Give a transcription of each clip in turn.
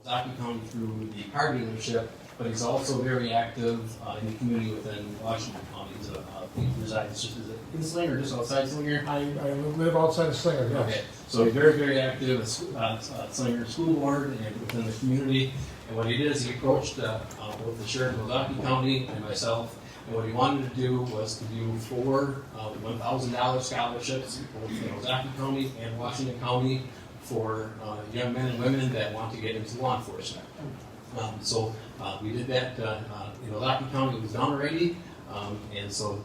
Ozaukee County through the car dealership, but he's also very active in the community within Washington County. He resides just in Slinger, just outside Slinger. I live outside of Slinger, yes. Okay, so he's very, very active at Slinger School Board and within the community. And what he did is he approached both the sheriff of Ozaukee County and myself. And what he wanted to do was to do 4 $1,000 scholarships both in Ozaukee County and Washington County for young men and women that want to get into law enforcement. So we did that in Ozaukee County. It was done already, and so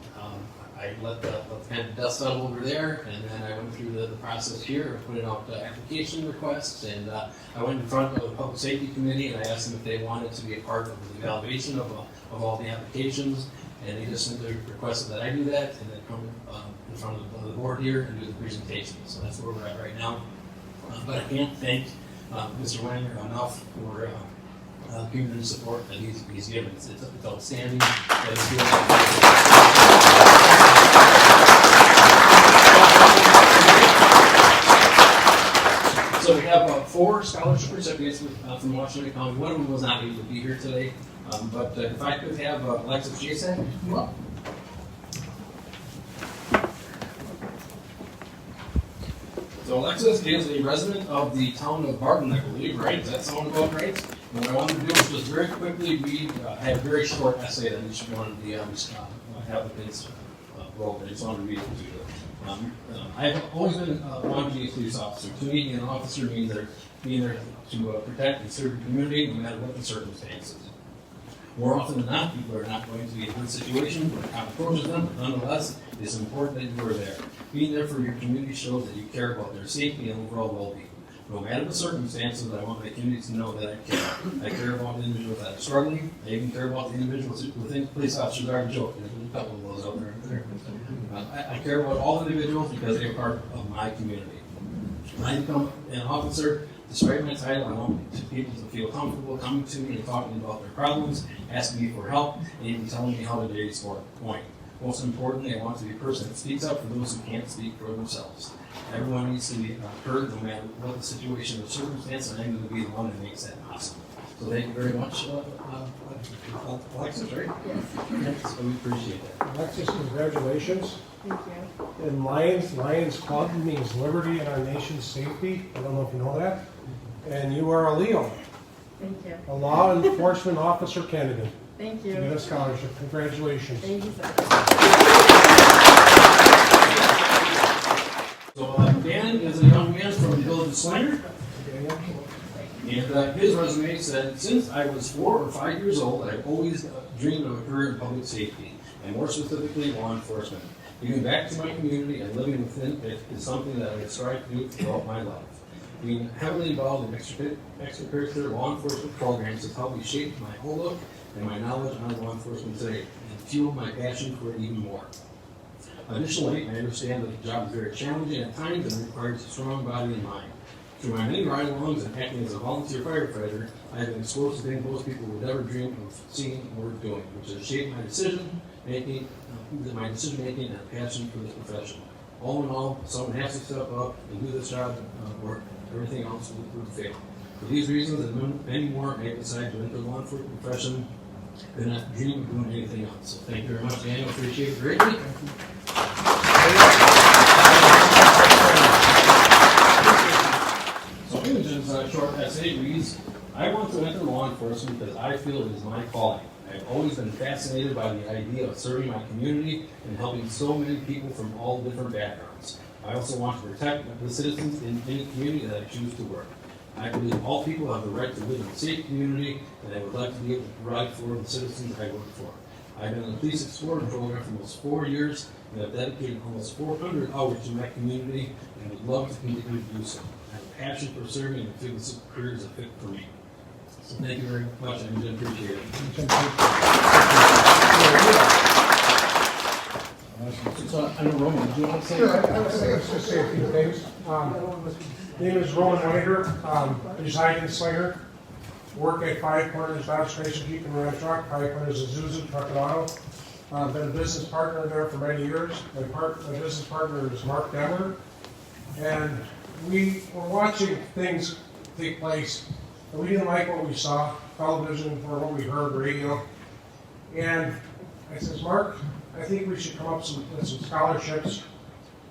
I let the kind of dust settle over there, and then I went through the process here of putting out application requests, and I went in front of the Public Safety Committee and I asked them if they wanted to be a part of the evaluation of all the applications, and they just simply requested that I do that and then come in front of the board here and do the presentation. So that's where we're at right now. But I can't thank Mr. Weninger enough for community support that he's given. It's outstanding. So we have 4 scholarship recipients from Washington County. One of them was not able to be here today. But if I could have Alexis Jason come up. So Alexis is a resident of the town of Barton, I believe, right? Does that sound about right? And what I wanted to do was just very quickly read, I had a very short essay that each one of the applicants wrote, I just wanted to read it to you. I've always been wanting to be a police officer. To me, an officer means being there to protect and serve the community no matter what the circumstances. More often than not, people are not going to be in a good situation or have approaches them, but nonetheless, it's important that you are there. Being there for your community shows that you care about their safety and overall well-being. No matter the circumstances, I want my community to know that I care. I care about the individuals that are struggling. I even care about the individuals who think police officers are a joke. There's a couple of those out there. I care about all individuals because they are part of my community. When I become an officer, despite my title, I want people to feel comfortable coming to me and talking about their problems, asking me for help, and even telling me how the day is going. Most importantly, I want to be a person that speaks up for those who can't speak for themselves. Everyone needs to be heard no matter what the situation or circumstance, and I'm going to be the one that makes that possible. So thank you very much, Alexis, right? Yes. So we appreciate that. Alexis, congratulations. Thank you. And Lions Club means liberty and our nation's safety. I don't know if you know that. And you are a Leo, Thank you. a law enforcement officer candidate. Thank You get you. a scholarship. Congratulations. Thank you, sir. So Dan is a young man from the village of Slinger. And his resume said, since I was 4 or 5 years old, I've always dreamed of a career in public safety, and more specifically, law enforcement. Giving back to my community and living within it is something that I strive to do throughout my life. Being heavily involved in extracurricular law enforcement programs has helped me shape my outlook and my knowledge on law enforcement today, and fueled my passion for it even more. Additionally, I understand that the job is very challenging at times and requires a strong body and mind. Through my many ride-alongs and acting as a volunteer firefighter, I have been exposed to things most people would never dream of seeing or doing, which has shaped my decision-making and a passion for this profession. All in all, someone has to step up and do this job, or everything else would fail. For these reasons and many more, I decided to enter the law enforcement profession and not dream of doing anything else. So thank you very much, Dan. I appreciate it greatly. So Imojyn's short essay reads, I want to enter law enforcement because I feel it is my calling. I've always been fascinated by the idea of serving my community and helping so many people from all different backgrounds. I also want to protect the citizens in any community that I choose to work. I believe all people have the right to live in a safe community, and I would like to be able to provide for the citizens I work for. I've been in the Police Explorer program for almost 4 years, and I've dedicated almost 400 hours to my community, and would love to continue to do so. I have a passion for serving and feel this career is a fit for me. So thank you very much, I really appreciate it. So, I know, Roman, do you want to say? Sure, I was just to say a few things. Name is Roman Weninger, reside in Slinger. Work at Five Corners Dodge Chrysler Jeep and Ram Truck, Five Corners Isuzu Truck and Auto. Been a business partner there for many years. My business partner is Mark Demmer. And we were watching things take place and we didn't like what we saw, television or what we heard, radio. And I says, Mark, I think we should come up with some scholarships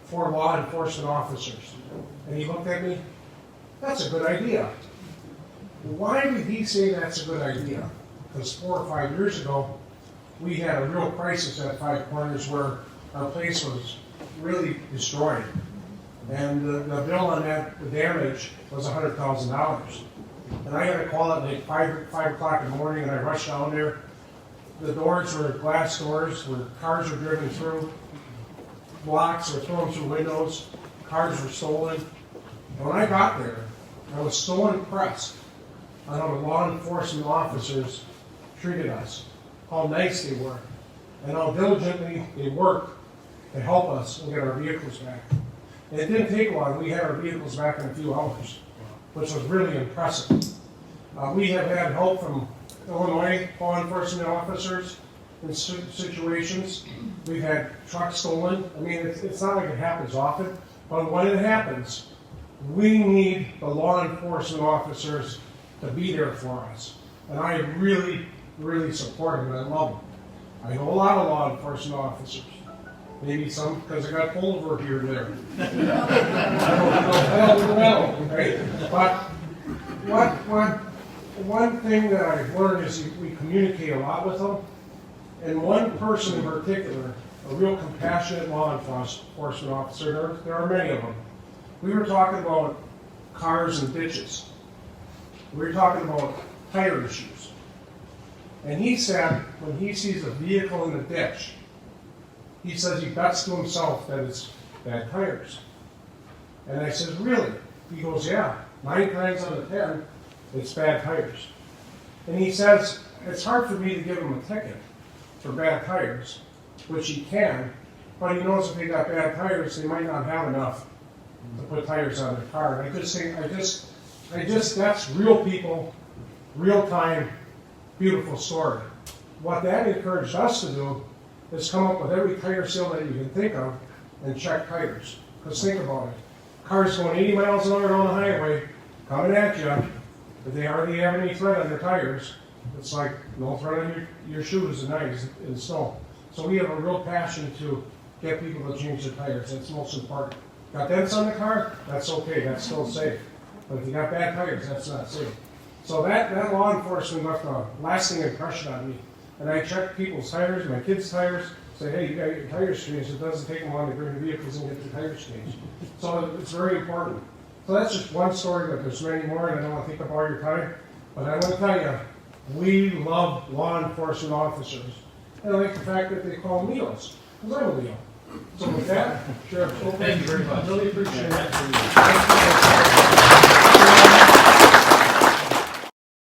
for law enforcement officers. And he looked at me, that's a good idea. Why did he say that's a good idea? Because 4 or 5 years ago, we had a real crisis at Five Corners where our place was really destroyed. And the bill on that, the damage, was $100,000. And I had to call at like 5 o'clock in the morning, and I rushed down there. The doors were glass doors where cars were driven through, blocks were thrown through windows, cars were stolen. And when I got there, I was so impressed on how the law enforcement officers treated us, how nice they were, and how diligently they worked to help us and get our vehicles back. And it didn't take long. We had our vehicles back in a few hours, which was really impressive. We have had help from Illinois law enforcement officers in situations. We've had trucks stolen. I mean, it's not like it happens often, but when it happens, we need the law enforcement officers to be there for us. And I really, really support them, and I love them. I know a lot of law enforcement officers. Maybe some because I got pulled over here or there. I don't know, right? But one thing that I've learned is we communicate a lot with them. And one person in particular, a real compassionate law enforcement officer, there are many of them. We were talking about cars and ditches. We were talking about tire issues. And he said when he sees a vehicle in the ditch, he says he bets to himself that it's bad tires. And I says, really? He goes, yeah, 9 times out of 10, it's bad tires. And he says, it's hard for me to give him a ticket for bad tires, which he can, but he knows if they got bad tires, they might not have enough to put tires on their car. And I just think, that's real people, real time, beautiful story. What that encouraged us to do is come up with every tire sale that you can think of and check tires. Because think about it. Cars going 80 miles an hour on the highway, coming at you, if they hardly have any tread on their tires, it's like no tread on your shoes at night in the snow. So we have a real passion to get people to change their tires. That's most important. Got dents on the car? That's okay. That's still safe. But if you got bad tires, that's not safe. So that law enforcement left a lasting impression on me. And I check people's tires, my kids' tires, say, hey, you got your tires changed. It doesn't take them long to bring the vehicles and get the tires changed. So it's very important. So that's just one story, but there's many more, and I don't want to take up all your time. But I want to tell you, we love law enforcement officers. And I like the fact that they call them Leos, because I'm a Leo. So with that, Sheriff Schulteis, Thank you very much. Really appreciate it.